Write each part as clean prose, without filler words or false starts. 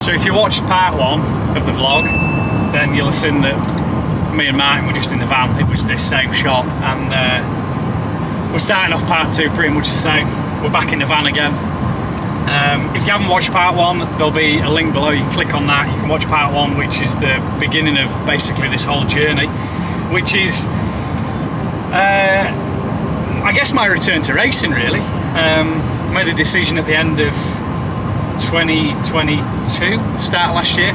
So if you watched part 1 of the vlog, then you'll have seen that me and Martin were just in the van. It was this same shot, and we're starting off part 2 pretty much the same. We're back in the van again. If you haven't watched part 1, there'll be a link below. You can click on that, you can watch part 1, which is the beginning of basically this whole journey, which is I guess my return to racing really. Made a decision at the end of 2022, start last year,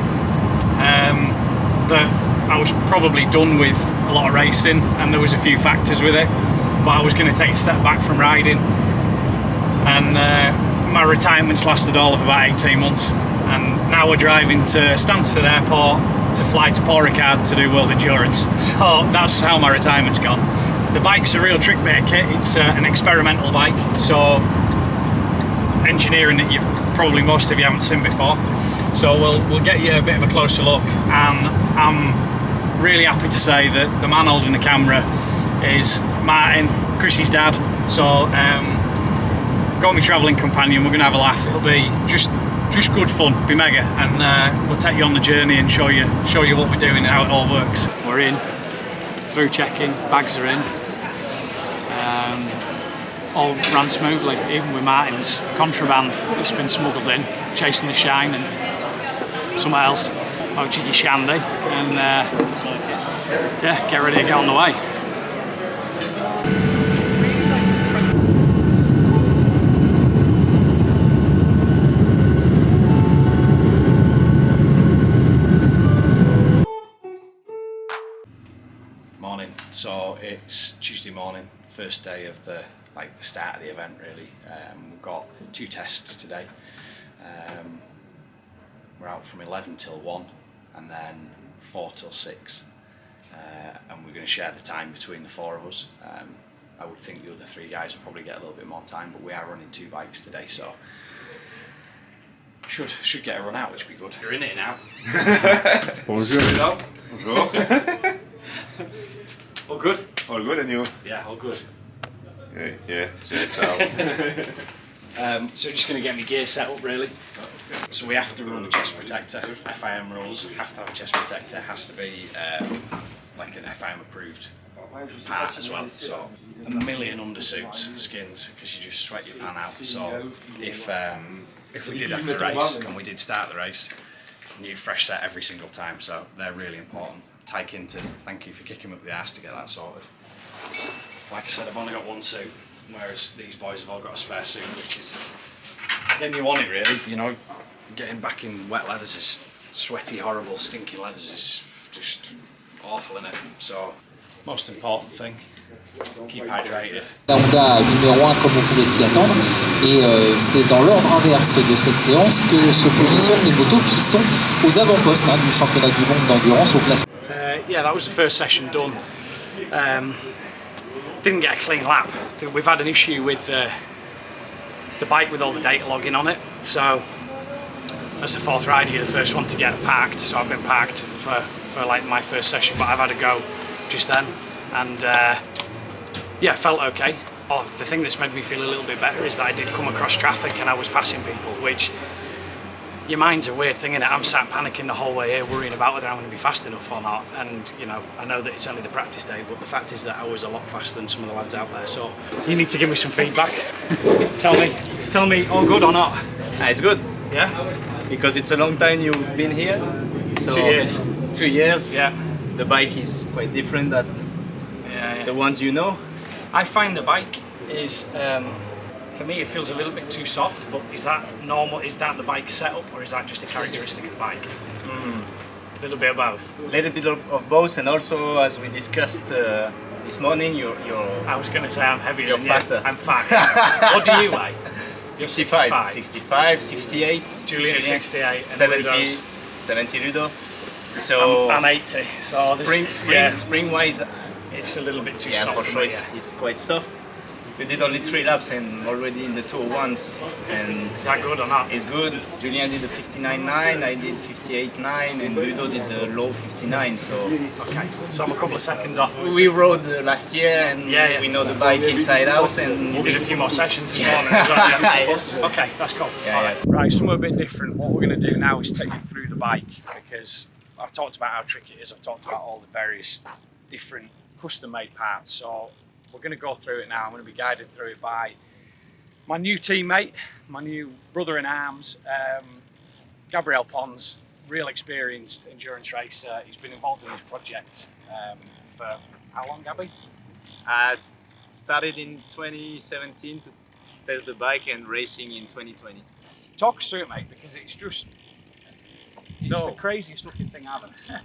that I was probably done with a lot of racing, and there was a few factors with it, but I was going to take a step back from riding, and my retirement's lasted all of about 18 months, and now we're driving to Stansted Airport to fly to Paul Ricard to do World Endurance. So that's how my retirement's gone. The bike's a real trick bit of kit. It's an experimental bike, so engineering that you've probably most of you haven't seen before. So we'll get you a bit of a closer look, and I'm really happy to say that the man holding the camera is Martin, Chrissy's dad. So got me travelling companion. We're gonna have a laugh. It'll be just good fun, be mega, and we'll take you on the journey and show you what we're doing and how it all works. We're in, through checking, bags are in. All ran smoothly, even with Martin's contraband that's been smuggled in, chasing the shine and somewhere else. Oh, cheeky shandy, and yeah, get ready to get on the way. Morning. So it's Tuesday morning, first day of the start of the event really. We've got 2 tests today. We're out from 11 till 1 and then 4 till 6, and we're going to share the time between the 4 of us. I would think the other 3 guys will probably get a little bit more time, but we are running 2 bikes today, so should get a run out, which would be good. You're in it now. Bonjour. Bonjour. All good? All good, and you? Yeah, all good. Yeah, ciao. So just going to get my gear set up really. So we have to run a chest protector. FIM rules, have to have a chest protector, has to be like an FIM approved part as well. So a million undersuits, skins, because you just sweat your pan out. So if we did have to race, and we did start the race, new fresh set every single time, so they're really important. Tyke into, thank you for kicking me up the arse to get that sorted. Like I said, I've only got 1 suit, whereas these boys have all got a spare suit, which is getting you on it really. You know, getting back in wet leathers is sweaty, horrible, stinking leathers is just awful, innit? So, most important thing, keep hydrated. La Honda numéro 1 comme on pouvait s'y attendre, et c'est dans l'ordre inverse de cette séance que se positionnent les motos qui sont aux avant-postes du championnat du monde d'endurance au classement. Yeah, that was the first session done. Didn't get a clean lap. We've had an issue with the bike with all the data logging on it. So as the 4th rider, you're the first one to get parked. So I've been parked for like my first session, but I've had a go just then, and yeah, it felt okay. Oh, the thing that's made me feel a little bit better is that I did come across traffic and I was passing people, which your mind's a weird thing, innit? I'm sat panicking the whole way here, worrying about whether I'm going to be fast enough or not. And you know, I know that it's only the practice day, but the fact is that I was a lot faster than some of the lads out there. So you need to give me some feedback. Tell me, all good or not? It's good. Yeah. Because it's a long time you've been here. So 2 years. 2 years. Yeah. The bike is quite different than the ones you know. I find the bike is. For me, it feels a little bit too soft, but is that normal? Is that the bike setup, or is that just a characteristic of the bike? A little bit of both. A little bit of both, and also, as we discussed this morning, you're I was going to say I'm heavier. You're than fatter. You. I'm fat. What do you weigh? 65, 68. Julian 68. 70 Ludo. So I'm 80. So spring-wise, it's a little bit too yeah, soft for sure. me, It's quite soft. We did only 3 laps and already in the 201s, and Is that good or not? it's good. Julien did the 59.9, I did 58.9, and Ludo did the low 59. So Okay, so I'm a couple of seconds off. we rode last year, and Yeah. we know the bike inside out. And You did a few more sessions this morning as well. Yeah. Yes. Okay, that's cool. Yeah, All right. Right, something a bit different. What we're going to do now is take you through the bike, because I've talked about how tricky it is. I've talked about all the various different custom-made parts. So we're going to go through it now. I'm going to be guided through it by my new teammate, my new brother-in-arms, Gabriel Pons, real experienced endurance racer. He's been involved in this project for how long, Gabby? I started in 2017 to test the bike and racing in 2020. Talk us through it, mate, because it's the So, craziest looking thing I've ever seen.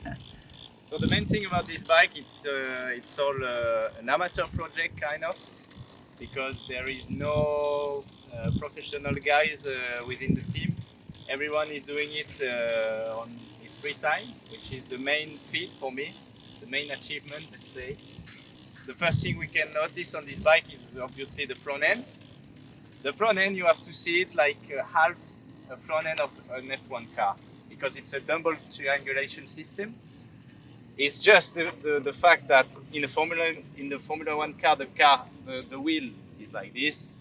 so the main thing about this bike, it's all an amateur project kind of, because there is no professional guys within the team. Everyone is doing it on his free time, which is the main feat for me, the main achievement, let's say. The first thing we can notice on this bike is obviously the front end. The front end, you have to see it like half a front end of an F1 car, because it's a double triangulation system. It's just the fact that in the Formula 1 car, the wheel is like this,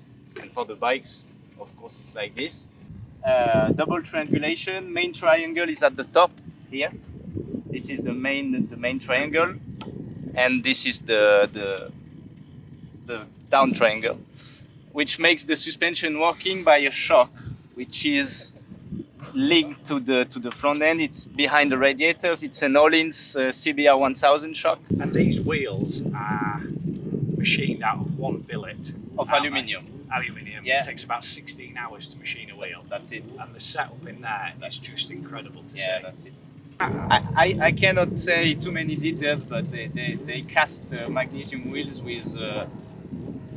and for the bikes, of course, it's like this. Double triangulation. Main triangle is at the top here. This is the main triangle, and this is the down triangle, which makes the suspension working by a shock, which is linked to the front end. It's behind the radiators. It's an Öhlins CBR 1000 shock And these wheels are machined out of one billet of aren't aluminium. they? Aluminium. Yeah. It takes about 16 hours to machine a wheel. That's it. And the setup in there is just incredible to see. Yeah, that's it. I cannot say too many details, but they cast magnesium wheels with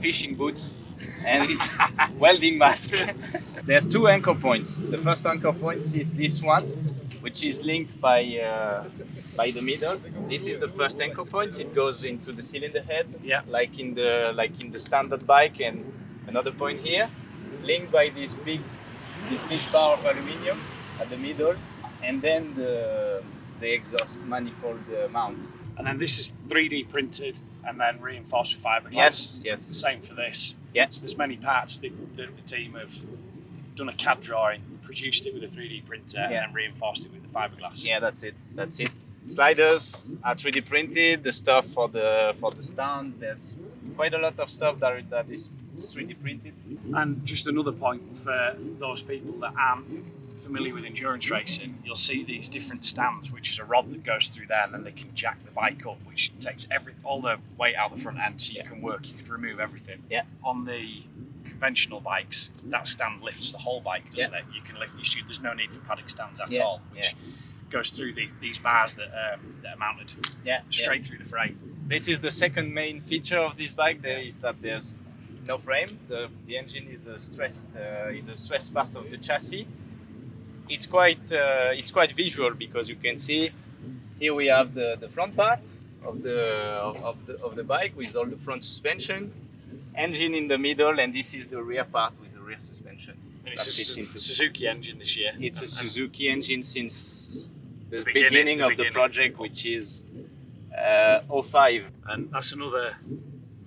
fishing boots and welding mask. There's 2 anchor points. The first anchor point is this one, which is linked by the middle. This is the first anchor point. It goes into the cylinder head, Yeah. like in the standard bike, and another point here, linked by this big bar of aluminium at the middle, and then the exhaust manifold mounts. And then this is 3D printed and then reinforced with fiberglass. Yes. The same for this. Yeah. So there's many parts that the team have done a CAD drawing, produced it with a 3D printer, and then reinforced it with the fiberglass. Yeah, that's it. Sliders are 3D printed. The stuff for the stands, there's quite a lot of stuff that is 3D printed. And just another point for those people that aren't familiar with endurance racing, you'll see these different stands, which is a rod that goes through there, and then they can jack the bike up, which takes all the weight out the front end, so you can could remove everything. Yeah. On the conventional bikes, that stand lifts the whole bike, doesn't it? You can lift there's no need for paddock stands at all, which goes through these bars that are mounted straight through the frame. This is the second main feature of this bike. There's no frame. The engine is a stressed part of the chassis. It's quite visual, because you can see here we have the front part of the bike with all the front suspension, engine in the middle, and this is the rear part with the rear suspension. And it's a Suzuki engine this year. It's a Suzuki engine since the beginning beginning of the beginning. project, which is 05. And that's another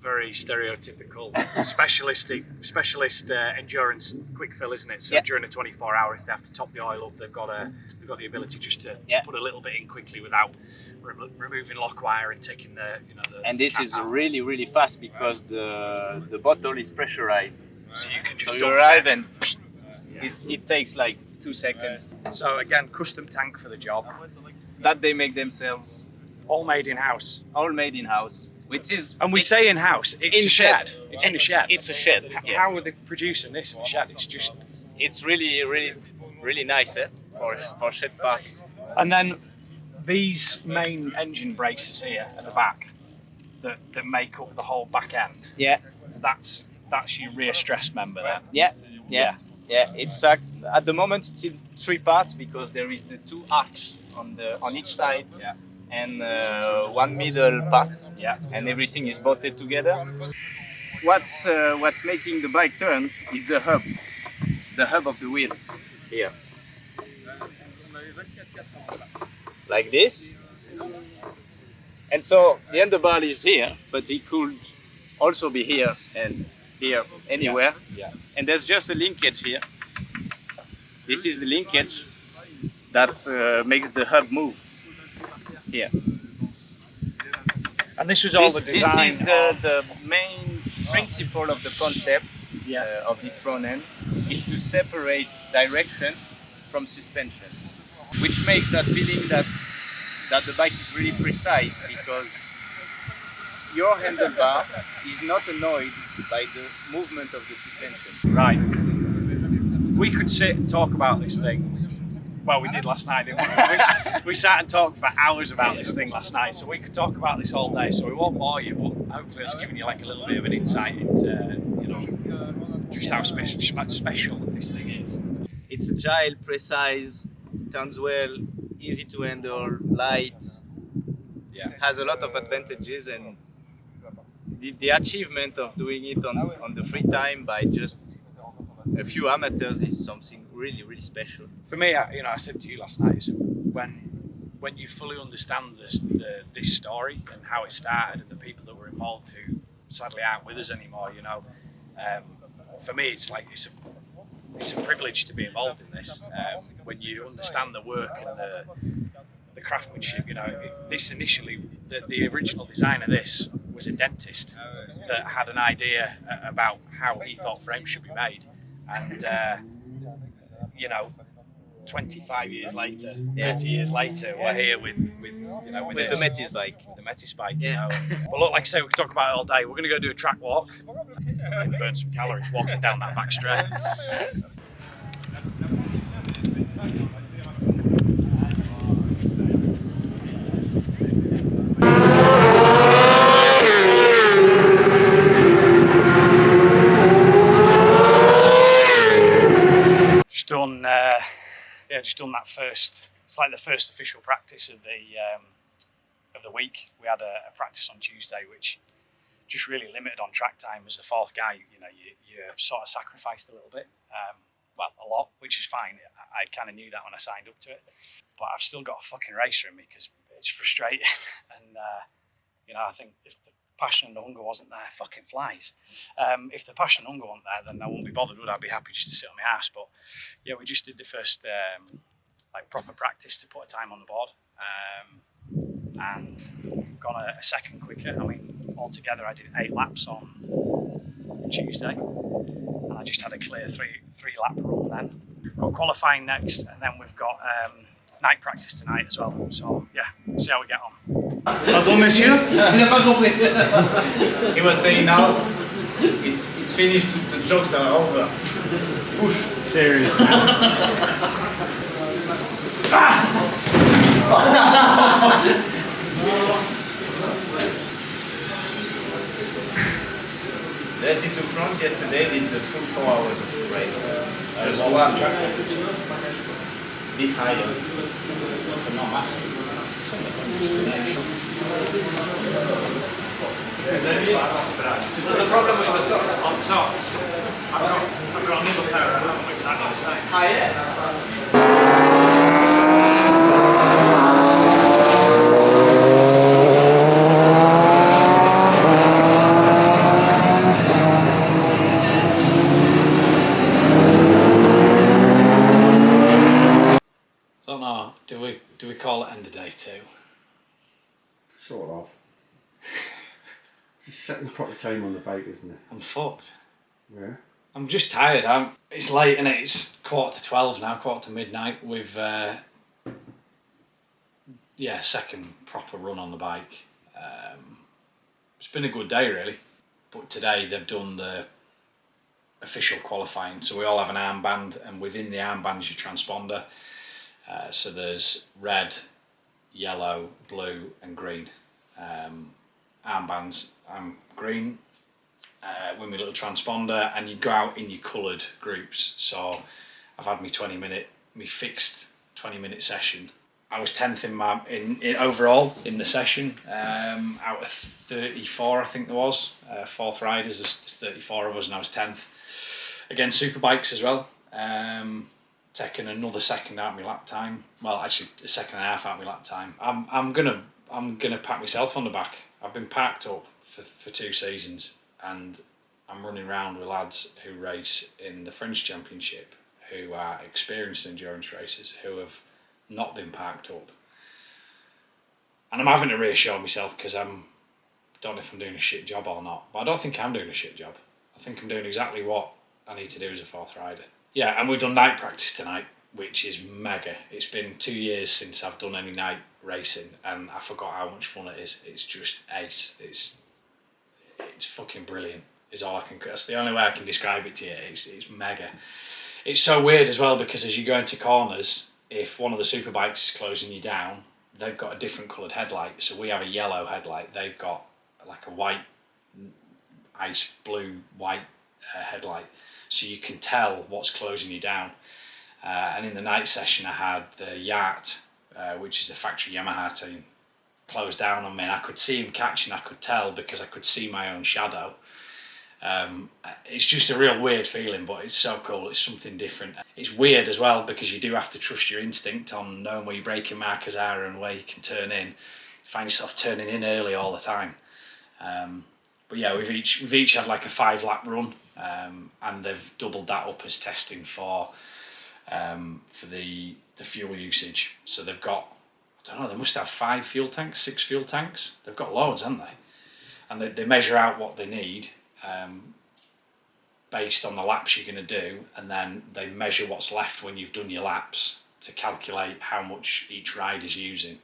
very stereotypical specialist endurance quick fill, isn't it? So during a 24-hour, if they have to top the oil up, they've got the ability just to put a little bit in quickly without removing lock wire and taking the And this is really, really fast, because the bottle is pressurized. So you can just So you dump arrive it. and it takes like 2 seconds. So again, custom tank for the job, That they make themselves, all made in house. all made in house. Which is, And we say in house, it's in a shed. shed. It's in a shed. It's a shed. Yeah. How are they producing this in a shed? It's just. It's really, really, really nice for shed parts. And then these main engine braces here at the back that make up the whole back end. Yeah, That's your rear stress member then. yeah. It's at the moment it's in 3 parts, because there is the 2 arches on each side. And 1 middle part, Yeah. and everything is bolted together. what's making the bike turn is the hub of the wheel here, like this. And so the underbar is here, but it could also be here and here, anywhere. Yeah. And there's just a linkage here. This is the linkage that makes the hub move here. And this was all the design. This is the main principle of the concept of this front end, is to separate direction from suspension, which makes that feeling that the bike is really precise, because your handlebar is not annoyed by the movement of the suspension. Right. We could sit and talk about this thing. Well, we did last night, didn't we? We sat and talked for hours about this thing last night, so we could talk about this all day. So we won't bore you, but hopefully it's given you like a little bit of an insight into, you know, just how special this thing is. It's agile, precise, turns well, easy to handle, light. Yeah. Has a lot of advantages, and the achievement of doing it on the free time by just a few amateurs is something really, really special. For me, I said to you last night, is when you fully understand this story and how it started and the people that were involved who sadly aren't with us anymore, you know, for me it's like it's a privilege to be involved in this. When you understand the work and the craftsmanship, you know, this initially, the original design of this was a dentist that had an idea about how he thought frames should be made, and you know, 25 years later, 30 years later, we're here with the Metiss bike. The Metiss bike, you know. But look, like I say, we could talk about it all day. We're going to go do a track walk and burn some calories walking down that back straight. Just done that first. It's like the first official practice of the week. We had a practice on Tuesday, which just really limited on track time. As the fourth guy, you know, you sort of sacrificed a little bit, well, a lot, which is fine. I kind of knew that when I signed up to it, but I've still got a fucking racer in me because it's frustrating. And you know, I think if the passion and the hunger wasn't there, fucking flies. If the passion and hunger weren't there, then I wouldn't be bothered, would I? I'd be happy just to sit on my ass. But yeah, we just did the first like proper practice to put a time on the board, and gone a second quicker. I mean, altogether I did 8 laps on Tuesday, and I just had a clear three lap run then. Got qualifying next, and then we've got night practice tonight as well. So yeah, we'll see how we get on. Pardon, monsieur? He was saying now it's finished, the jokes are over. Push. Seriously. The SC2 front yesterday did the full 4 hours of ride. Just one. Bit higher. But not massive. There's a problem with the socks. On socks. I've got another pair of them exactly the same. Ah, yeah. Don't know. Do we call it end of day 2? Sort of. Just setting proper time on the bike, isn't it? I'm fucked. Yeah. I'm just tired. It's late and it's 11:45 now, 11:45 midnight. With second proper run on the bike. It's been a good day really, but today they've done the official qualifying. So we all have an armband, and within the armband is your transponder. So there's red, yellow, blue and green armbands. I'm green with my little transponder, and you go out in your coloured groups. So I've had my fixed 20-minute session I was 10th in overall in the session, out of 34 I think there was, 4th riders, there's 34 of us and I was 10th. Again, superbikes as well, taking another second out of my lap time, well actually a second and a half out of my lap time. I'm gonna pat myself on the back. I've been packed up for 2 seasons and I'm running around with lads who race in the French Championship, who are experienced endurance racers, who have not been parked up, and I'm having to reassure myself because I don't know if I'm doing a shit job or not, but I don't think I'm doing a shit job. I think I'm doing exactly what I need to do as a 4th rider. Yeah, and we've done night practice tonight, which is mega. It's been 2 years since I've done any night racing and I forgot how much fun it is. It's just ace. It's fucking brilliant is all I can, that's the only way I can describe it to you. It's mega. It's so weird as well because as you go into corners, if one of the superbikes is closing you down, they've got a different coloured headlight. So we have a yellow headlight, they've got like a white, ice blue white headlight. So you can tell what's closing you down. And in the night session I had the Yacht, which is the factory Yamaha team, closed down on me, and I could see him catching, I could tell because I could see my own shadow. It's just a real weird feeling, but it's so cool. It's something different. It's weird as well because you do have to trust your instinct on knowing where your braking markers are and where you can turn in. You find yourself turning in early all the time. But yeah, we've each had like a 5-lap run, and they've doubled that up as testing for the fuel usage. So they've got, I don't know, they must have 5 fuel tanks, 6 fuel tanks. They've got loads, haven't they? And they measure out what they need based on the laps you're going to do, and then they measure what's left when you've done your laps to calculate how much each ride is using.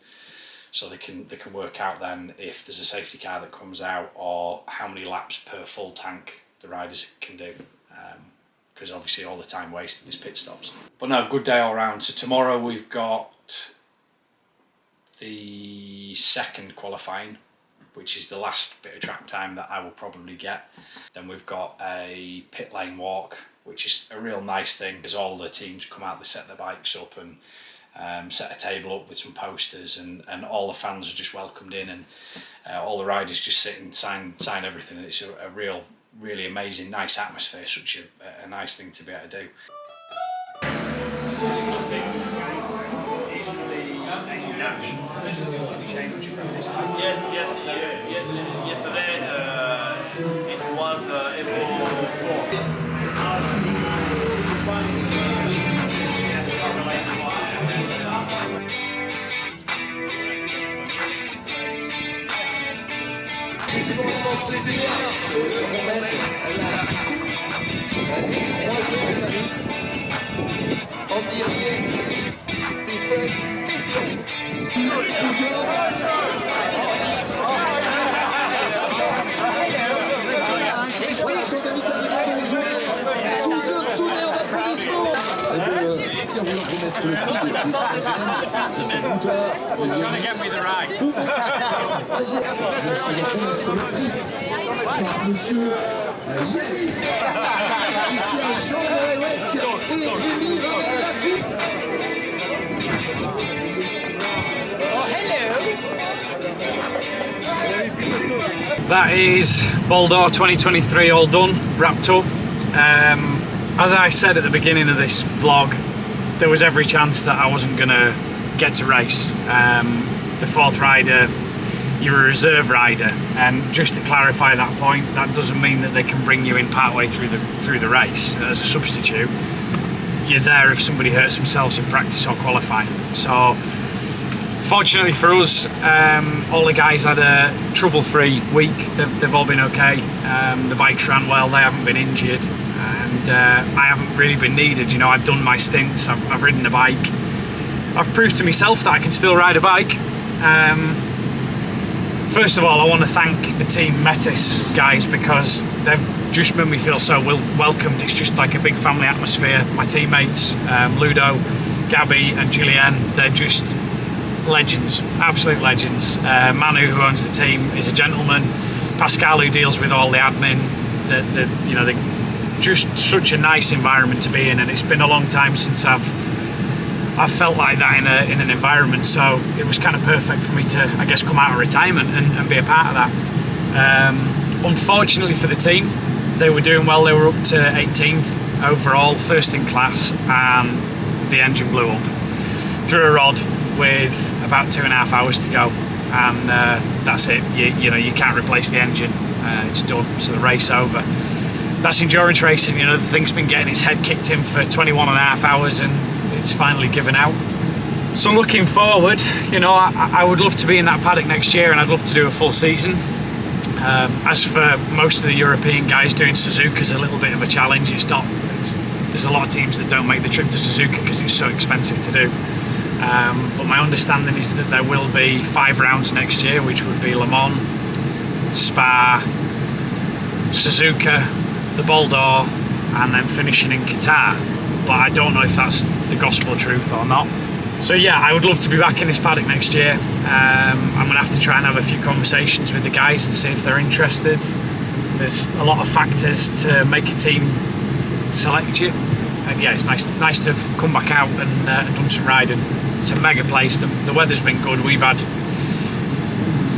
So they can work out then if there's a safety car that comes out or how many laps per full tank the riders can do. Because obviously all the time wasted is pit stops. But no, good day all round. So tomorrow we've got the 2nd qualifying, which is the last bit of track time that I will probably get. Then we've got a pit lane walk, which is a real nice thing because all the teams come out, they set their bikes up and set a table up with some posters, and all the fans are just welcomed in, and all the riders just sit and sign everything. And it's a really amazing, nice atmosphere, such a nice thing to be able to do. Yes. Yesterday it was Evo 4. C'est toujours un immense plaisir de remettre la coupe des 3e en dernier Stéphane Mézion. Oui, ils sont invités à les jouer sous un tonnerre d'applaudissements. Qui a voulu remettre le prix des 3e, c'est ce bouton-là. C'est remettre le prix par monsieur Metiss, ici à Jean Akroyd et Rémi Ravel. That is Boldor 2023 all done, wrapped up. As I said at the beginning of this vlog, there was every chance that I wasn't going to get to race. The 4th rider, you're a reserve rider, and just to clarify that point, that doesn't mean that they can bring you in partway through the race as a substitute. You're there if somebody hurts themselves in practice or qualifying. So fortunately for us, all the guys had a trouble-free week. They've all been okay. The bikes ran well, they haven't been injured, and I haven't really been needed. You know, I've done my stints, I've ridden a bike. I've proved to myself that I can still ride a bike. First of all, I want to thank the team Metiss guys because they've just made me feel so welcomed. It's just like a big family atmosphere. My teammates, Ludo, Gabby and Julianne, they're just legends, absolute legends. Manu, who owns the team, is a gentleman. Pascal, who deals with all the admin, just such a nice environment to be in, and it's been a long time since I've I've felt like that in an environment, so it was kind of perfect for me to, I guess, come out of retirement and be a part of that. Unfortunately for the team, they were doing well. They were up to 18th overall, first in class, and the engine blew up through a rod with about 2.5 hours to go, and that's it. You know, you can't replace the engine. It's done. So the race over. That's endurance racing. You know, the thing's been getting its head kicked in for 21.5 hours, and it's finally given out. So looking forward, you know, I would love to be in that paddock next year, and I'd love to do a full season. As for most of the European guys, doing Suzuka is a little bit of a challenge. There's a lot of teams that don't make the trip to Suzuka because it's so expensive to do. But my understanding is that there will be 5 rounds next year, which would be Le Mans, Spa, Suzuka, the Bol d'Or, and then finishing in Qatar. But I don't know if that's the gospel truth or not. So yeah, I would love to be back in this paddock next year. I'm going to have to try and have a few conversations with the guys and see if they're interested. There's a lot of factors to make a team select you. And yeah, it's nice to have come back out and done some riding. It's a mega place. The weather's been good. We've had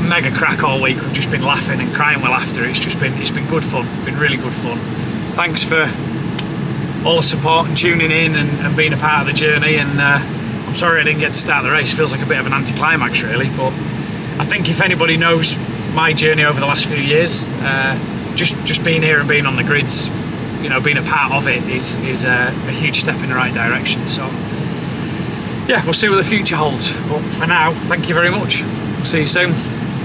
mega crack all week. We've just been laughing and crying with laughter. It's been good fun. Been really good fun. Thanks for all the support and tuning in and being a part of the journey. And I'm sorry I didn't get to start the race. Feels like a bit of an anticlimax really, but I think if anybody knows my journey over the last few years, just being here and being on the grids, you know, being a part of it is a huge step in the right direction. So yeah, we'll see what the future holds. But for now, thank you very much. See you soon.